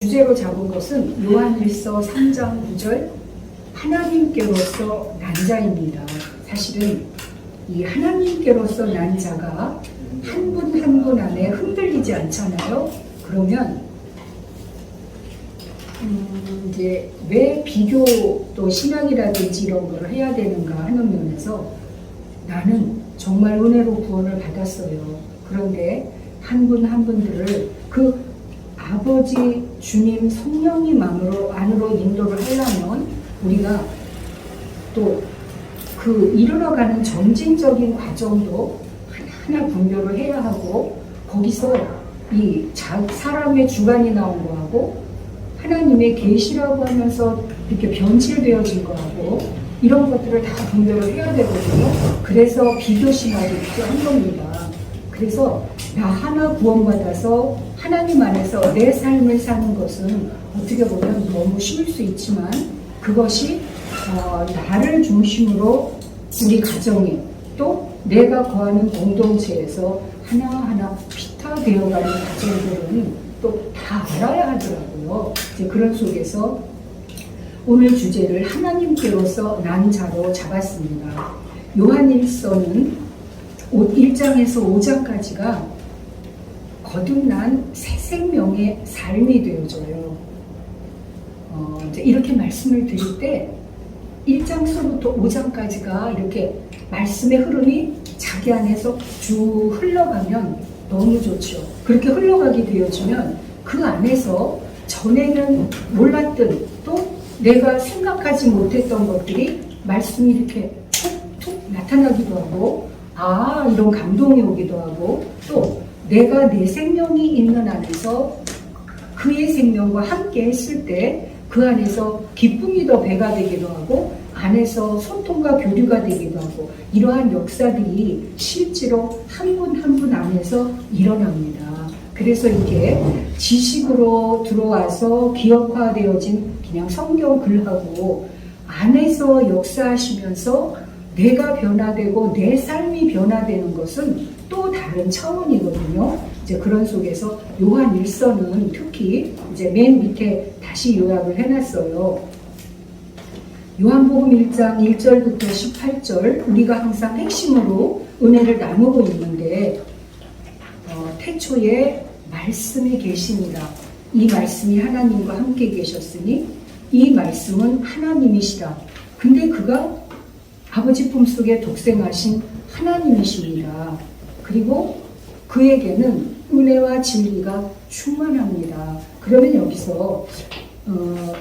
주제로 잡은 것은 요한일서 3장 9절 하나님께로서 난 자입니다. 사실은 이 하나님께로서 난 자가 한 분 한 분 안에 흔들리지 않잖아요. 그러면 이제 왜 비교 또 신앙이라든지 이런 걸 해야 되는가 하는 면에서 나는 정말 은혜로 구원을 받았어요. 그런데 한 분 한 분들을 그 아버지 주님 성령님 안으로 인도를 하려면 우리가 또 그 이르러가는 점진적인 과정도 하나 분별을 해야 하고, 거기서 이 사람의 주관이 나온 거하고 하나님의 계시라고 하면서 이렇게 변질되어진 거하고 이런 것들을 다 분별을 해야 되거든요. 그래서 비교 신학이 필요한 겁니다. 그래서 나 하나 구원받아서 하나님 안에서 내 삶을 사는 것은 어떻게 보면 너무 쉬울 수 있지만, 그것이 나를 중심으로 우리 가정에 또 내가 거하는 공동체에서 하나하나 피타되어가는 과정들은 또 다 알아야 하더라고요. 이제 그런 속에서 오늘 주제를 하나님께로서 난 자로 잡았습니다. 요한일서는 1장에서 5장까지가 거듭난 새 생명의 삶이 되어져요. 이렇게 말씀을 드릴 때 1장서부터 5장까지가 이렇게 말씀의 흐름이 자기 안에서 쭉 흘러가면 너무 좋죠. 그렇게 흘러가게 되어지면 그 안에서 전에는 몰랐던 또 내가 생각하지 못했던 것들이 말씀이 이렇게 툭툭 나타나기도 하고, 이런 감동이 오기도 하고, 또 내가 내 생명이 있는 안에서 그의 생명과 함께 했을 때 그 안에서 기쁨이 더 배가 되기도 하고, 안에서 소통과 교류가 되기도 하고, 이러한 역사들이 실제로 한 분 한 분 안에서 일어납니다. 그래서 이게 지식으로 들어와서 기억화되어진 그냥 성경 글하고 안에서 역사하시면서 내가 변화되고 내 삶이 변화되는 것은 또 다른 차원이거든요. 이제 그런 속에서 요한일서는 특히 이제 맨 밑에 다시 요약을 해놨어요. 요한복음 1장 1절부터 18절 우리가 항상 핵심으로 은혜를 나누고 있는데, 태초에 말씀이 계십니다. 이 말씀이 하나님과 함께 계셨으니 이 말씀은 하나님이시라. 근데 그가 아버지 품속에 독생하신 하나님이십니다. 그리고 그에게는 은혜와 진리가 충만합니다. 그러면 여기서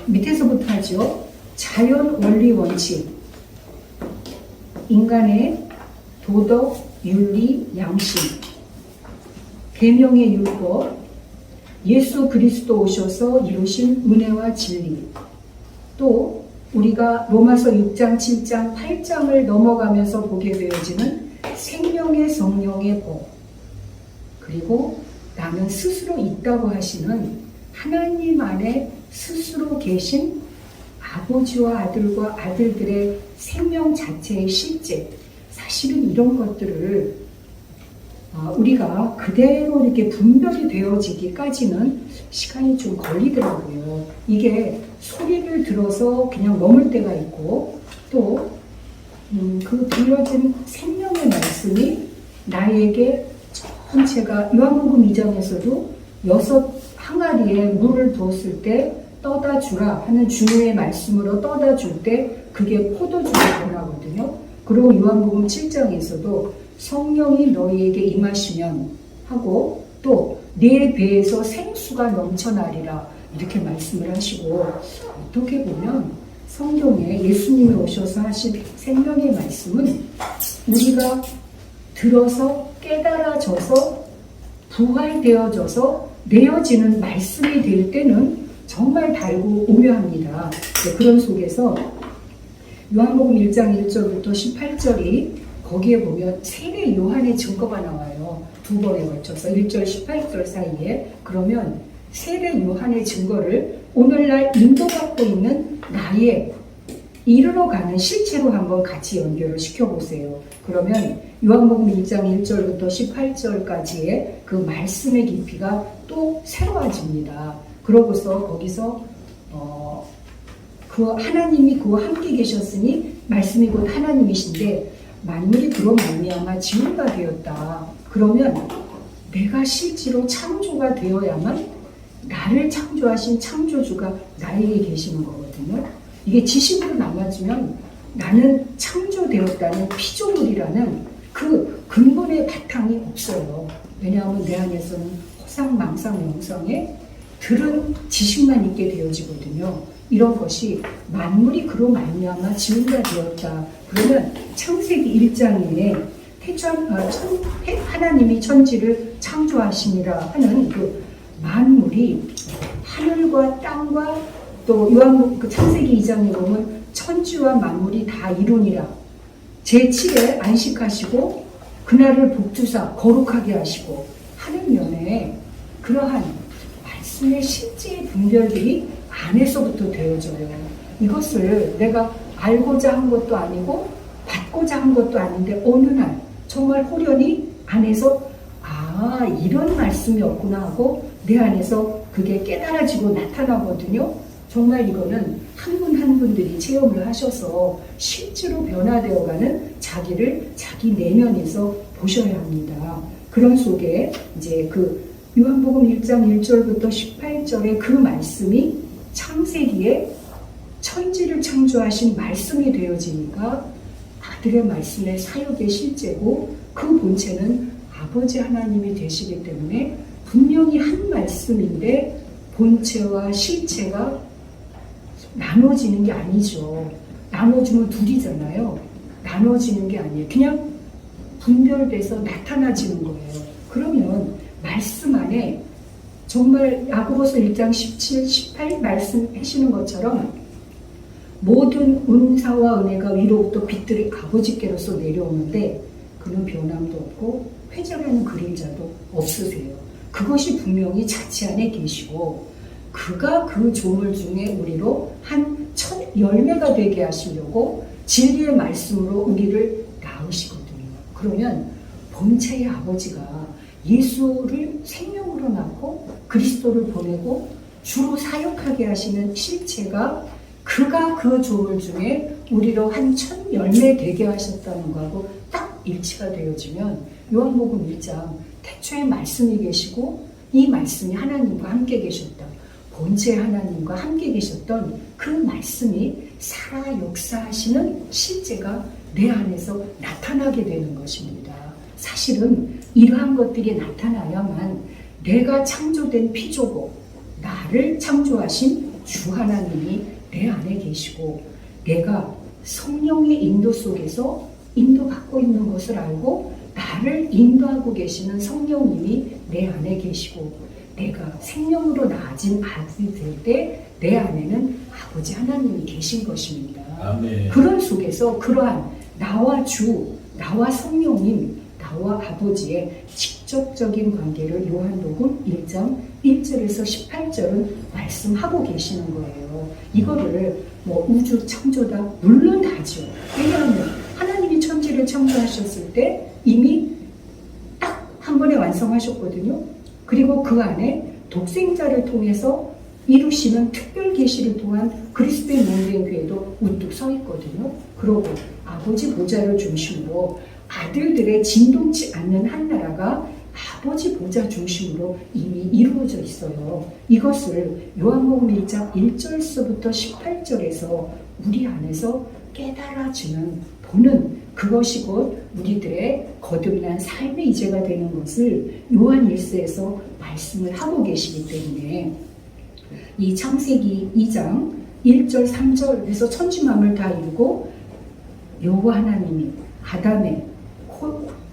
밑에서부터 하죠. 자연 원리 원칙, 인간의 도덕, 윤리, 양심, 계명의 율법, 예수 그리스도 오셔서 이루신 은혜와 진리, 또 우리가 로마서 6장, 7장, 8장을 넘어가면서 보게 되어지는 생명의 성령의 법, 그리고 나는 스스로 있다고 하시는 하나님 안에 스스로 계신 아버지와 아들과 아들들의 생명 자체의 실제, 사실은 이런 것들을 우리가 그대로 이렇게 분별이 되어지기까지는 시간이 좀 걸리더라고요. 이게 소리를 들어서 그냥 머물 때가 있고, 또 그 들려진 생명의 말씀이 나에게 전체가 요한복음 2장에서도 6 항아리에 물을 부었을 때 떠다 주라 하는 주의 말씀으로 떠다 줄 때 그게 포도주로 변하거든요. 그리고 요한복음 7장에서도 성령이 너희에게 임하시면 하고, 또 내 배에서 생수가 넘쳐나리라 이렇게 말씀을 하시고, 어떻게 보면 성경에 예수님이 오셔서 하신 생명의 말씀은 우리가 들어서 깨달아져서 부활되어져서 내어지는 말씀이 될 때는 정말 달고 오묘합니다. 그런 속에서 요한복음 1장 1절부터 18절이 거기에 보면 세례 요한의 증거가 나와요. 2번에 걸쳐서 1절 18절 사이에. 그러면 세례 요한의 증거를 오늘날 인도받고 있는 나의 이르러가는 실체로 한번 같이 연결을 시켜보세요. 그러면 요한복음 1장 1절부터 18절까지의 그 말씀의 깊이가 또 새로워집니다. 그러고서 거기서 그 하나님이 그와 함께 계셨으니 말씀이 곧 하나님이신데 만물이 그로 말미암아 지음바 되었다. 그러면 내가 실제로 창조가 되어야만 나를 창조하신 창조주가 나에게 계시는 거거든요. 이게 지식으로 남아주면 나는 창조되었다는 피조물이라는 그 근본의 바탕이 없어요. 왜냐하면 내 안에서는 허상, 망상, 명상에 들은 지식만 있게 되어지거든요. 이런 것이 만물이 그로 말미암아 지음바 되었다. 그러면 창세기 1장에 하나님이 천지를 창조하시니라 하는 그 만물이 하늘과 땅과 또 요한복음 그 창세기 2장에 보면 천지와 만물이 다 이루니라. 제7에 안식하시고 그날을 복주사 거룩하게 하시고 하는 면에 그러한 말씀의 실제의 분별들이 안에서부터 되어져요. 이것을 내가 알고자 한 것도 아니고 받고자 한 것도 아닌데 어느 날 정말 호련히 안에서 이런 말씀이었구나 하고 내 안에서 그게 깨달아지고 나타나거든요. 정말 이거는 한 분 한 분들이 체험을 하셔서 실제로 변화되어가는 자기를 자기 내면에서 보셔야 합니다. 그런 속에 이제 그 요한복음 1장 1절부터 18절의 그 말씀이 창세기에 천지를 창조하신 말씀이 되어지니까 아들의 말씀의 사역의 실제고 그 본체는 아버지 하나님이 되시기 때문에 분명히 한 말씀인데 본체와 실체가 나눠지는 게 아니죠. 나눠주면 둘이잖아요. 나눠지는 게 아니에요. 그냥 분별돼서 나타나지는 거예요. 그러면 말씀 안에 정말 야고보서 1장 17, 18 말씀하시는 것처럼 모든 은사와 은혜가 위로부터 빛들이 아버지께로서 내려오는데 그는 변함도 없고 회절하는 그림자도 없으세요. 그것이 분명히 자치 안에 계시고 그가 그 조물 중에 우리로 한 첫 열매가 되게 하시려고 진리의 말씀으로 우리를 낳으시거든요. 그러면 본체의 아버지가 예수를 생명으로 낳고 그리스도를 보내고 주로 사역하게 하시는 실체가 그가 그 조물 중에 우리로 한 첫 열매 되게 하셨다는 거하고 딱 일치가 되어지면 요한복음 1장 태초에 말씀이 계시고 이 말씀이 하나님과 함께 계셨다. 본체 하나님과 함께 계셨던 그 말씀이 살아 역사하시는 실제가 내 안에서 나타나게 되는 것입니다. 사실은 이러한 것들이 나타나야만 내가 창조된 피조고 나를 창조하신 주 하나님이 내 안에 계시고 내가 성령의 인도 속에서 인도받고 있는 것을 알고 나를 인도하고 계시는 성령님이 내 안에 계시고 내가 생명으로 낳아진 아들이 될 때 내 안에는 아버지 하나님이 계신 것입니다. 아멘. 그런 속에서 그러한 나와 주, 나와 성령님, 나와 아버지의 직접적인 관계를 요한복음 1장 1절에서 18절은 말씀하고 계시는 거예요. 이거를 뭐 우주 창조다? 물론 다죠. 왜냐하면 하나님이 천지를 창조하셨을 때 이미 딱 한 번에 완성하셨거든요. 그리고 그 안에 독생자를 통해서 이루시는 특별 계시를 통한 그리스도의 몸된 교회도 우뚝 서 있거든요. 그리고 아버지 보좌를 중심으로 아들들의 진동치 않는 한 나라가 아버지 보좌 중심으로 이미 이루어져 있어요. 이것을 요한복음 1장 1절서부터 18절에서 우리 안에서 깨달아지는 보는 그것이 곧 우리들의 거듭난 삶의 이제가 되는 것을 요한 1서에서 말씀을 하고 계시기 때문에 이 창세기 2장 1절 3절에서 천지만물 다 이루고 여호와 하나님이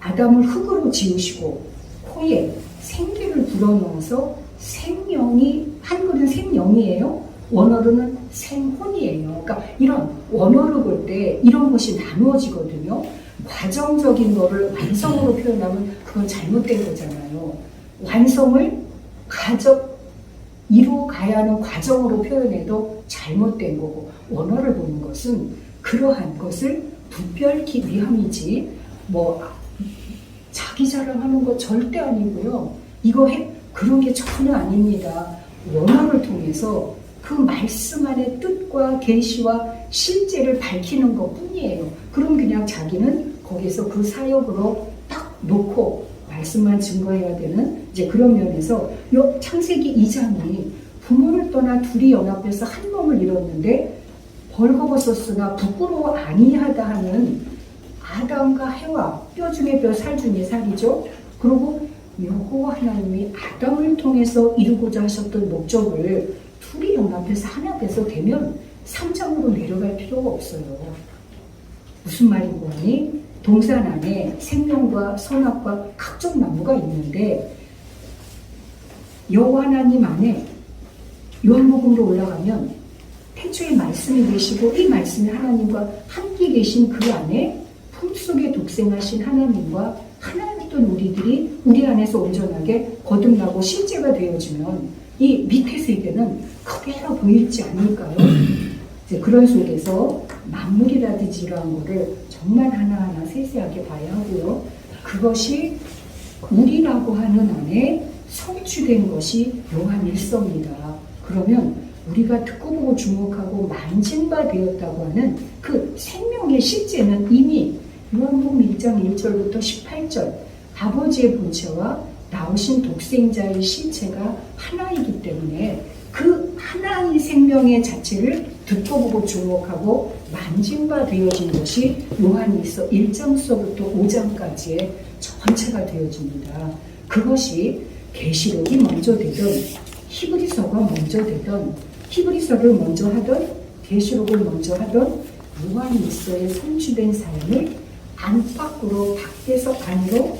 아담을 흙으로 지으시고 코에 생기를 불어넣어서 생명이 한글은 생명이에요. 원어로는 생혼이에요. 그러니까 이런 원어로 볼 때 이런 것이 나누어지거든요. 과정적인 거를 완성으로 표현하면 그건 잘못된 거잖아요. 완성을 이루어 가야 하는 과정으로 표현해도 잘못된 거고 원어를 보는 것은 그러한 것을 부별기 위함이지 뭐 자기 자랑하는 거 절대 아니고요. 그런 게 전혀 아닙니다. 원어를 통해서 그 말씀 안의 뜻과 계시와 실제를 밝히는 것 뿐이에요. 그럼 그냥 자기는 거기서 그 사역으로 딱 놓고 말씀만 증거해야 되는 이제 그런 면에서 창세기 2장이 부모를 떠나 둘이 연합해서 한 몸을 이뤘는데 벌거벗었으나 부끄러워 아니하다 하는 아담과 해와 뼈 중에 뼈 살 중에 살이죠. 그리고 여호와 하나님이 아담을 통해서 이루고자 하셨던 목적을 둘이 연합해서 하나 돼서 되면 3장으로 내려갈 필요가 없어요. 무슨 말인고 하니 동산 안에 생명과 선악과 각종 나무가 있는데 여호와 하나님 안에 요한복음으로 올라가면 태초에 말씀이 계시고 이 말씀이 하나님과 함께 계신 그 안에 품속에 독생하신 하나님과 하나였던 우리들이 우리 안에서 온전하게 거듭나고 실제가 되어지면 이 밑에 세계는 그대로 보일지 않을까요? 이제 그런 속에서 만물이라든지 이러한 거를 정말 하나하나 세세하게 봐야 하고요. 그것이 우리라고 하는 안에 성취된 것이 요한 1서입니다. 그러면 우리가 듣고 보고 주목하고 만진 바 되었다고 하는 그 생명의 실제는 이미 요한복음 1장 1절부터 18절 아버지의 본체와 나오신 독생자의 실체가 하나이기 때문에 그 하나의 생명의 자체를 듣고 보고 주목하고 만진 바 되어진 것이 요한일서 1장서부터 5장까지의 전체가 되어집니다. 그것이 계시록이 먼저 되든 히브리서가 먼저 되든 히브리서를 먼저 하든 계시록을 먼저 하든 요한일서의 성취된 삶을 안팎으로 밖에서 안으로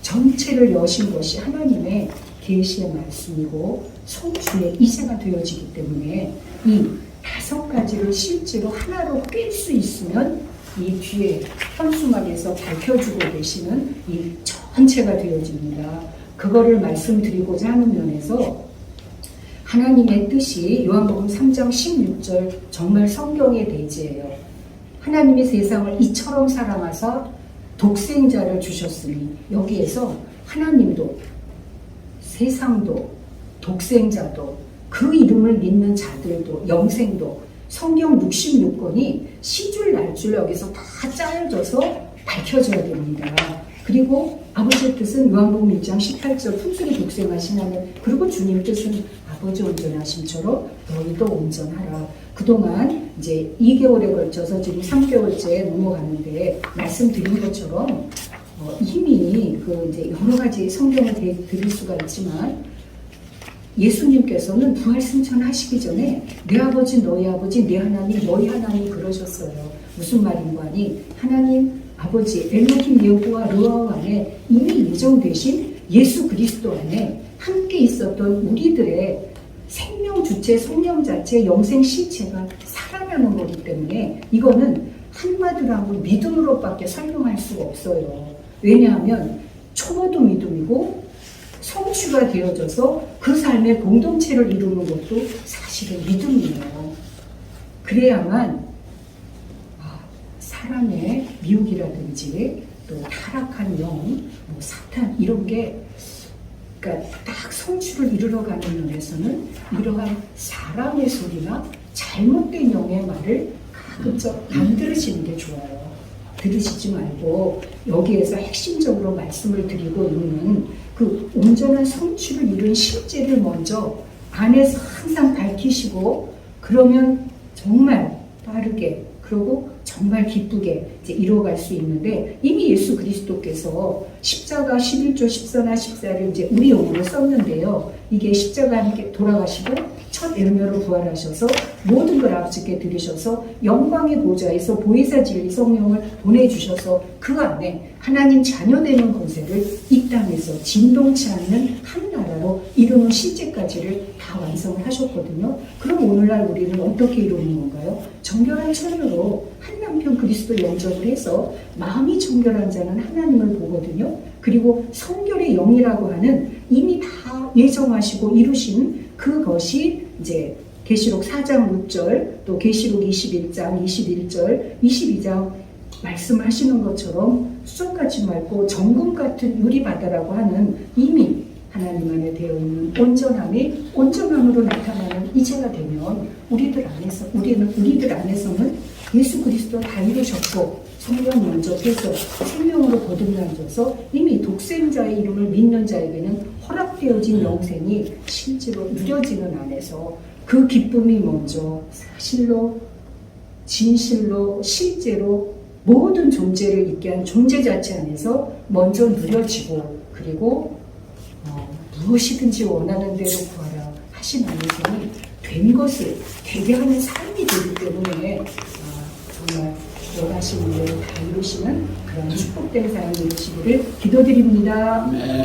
전체를 여신 것이 하나님의 계시의 말씀이고 성취의 이제가 되어지기 때문에 이 5가지를 실제로 하나로 꿰 수 있으면 이 뒤에 현수막에서 밝혀주고 계시는 이 전체가 되어집니다. 그거를 말씀드리고자 하는 면에서 하나님의 뜻이 요한복음 3장 16절 정말 성경의 대지예요. 하나님이 세상을 이처럼 사랑하사 독생자를 주셨으니 여기에서 하나님도 세상도 독생자도 그 이름을 믿는 자들도 영생도 성경 66권이 시줄 날줄 여기서 다 짜여져서 밝혀져야 됩니다. 그리고 아버지의 뜻은 요한복음 1장 18절 품속에 독생하신 하나님 그리고 주님 뜻은 아버지 온전하심처럼 너희도 온전하라. 그동안 이제 2개월에 걸쳐서 지금 3개월째 넘어가는데 말씀드린 것처럼 이미 그 이제 여러 가지 성경을 드릴 수가 있지만 예수님께서는 부활 승천하시기 전에 내 아버지 너희 아버지 내 하나님 너희 하나님 그러셨어요. 무슨 말인고 하니 하나님 아버지 엘로힘 여호와 르아우 안에 이미 예정되신 예수 그리스도 안에 함께 있었던 우리들의 생명 주체, 성령 자체, 영생 실체가 살아나는 거기 때문에 이거는 한마디로 하면 믿음으로밖에 설명할 수가 없어요. 왜냐하면 초보도 믿음이고 성취가 되어져서 그 삶의 공동체를 이루는 것도 사실은 믿음이에요. 그래야만 사람의 미혹이라든지 또 타락한 영, 뭐 사탄 이런 게 그러니까 딱 성취를 이루어가는 면에서는 이러한 사람의 소리나 잘못된 영의 말을 가급적 안 들으시는 게 좋아요. 들으시지 말고 여기에서 핵심적으로 말씀을 드리고 있는 그 온전한 성취를 이룬 실제를 먼저 안에서 항상 밝히시고 그러면 정말 빠르게 그리고 정말 기쁘게 이제 이루어갈 수 있는데 이미 예수 그리스도께서 십자가 11조 14나 14를 이제 우리 영어로 썼는데요. 이게 십자가 함께 돌아가시고 첫 열매로 부활하셔서 모든 걸 아버지께 드리셔서 영광의 보좌에서 보혜사 진리 성령을 보내주셔서 그 안에 하나님 자녀되는 권세를 이 땅에서 진동치 않는 한 나라로 이루는 실제까지를 다 완성을 하셨거든요. 그럼 오늘날 우리는 어떻게 이루는 건가요? 정결한 처녀로 한 남편 그리스도 영접을 해서 마음이 정결한 자는 하나님을 보거든요. 그리고 성결의 영이라고 하는 이미 다 예정하시고 이루신 그것이 이제 계시록 4장 6절 또 계시록 21장 21절 22장 말씀하시는 것처럼 수정같이 맑고 정금 같은 유리바다라고 하는 이미 하나님 안에 되어 있는 온전함이 온전함으로 나타나는 이제가 되면 우리들 안에서는 예수 그리스도 다 이루셨고 성령 면접해서 생명으로 거듭나셔서 이미 독생자의 이름을 믿는 자에게는 허락되어진 영생이 실제로 누려지는 안에서 그 기쁨이 먼저 사실로 진실로 실제로 모든 존재를 있게 한 존재 자체 안에서 먼저 누려지고 그리고 무엇이든지 원하는 대로 구하라 하신 안에서는 된 것을 되게 하는 삶이 되기 때문에 정말 원하시는 대로 다 이루시는 그런 축복된 삶을 이루시기를 기도드립니다. 네.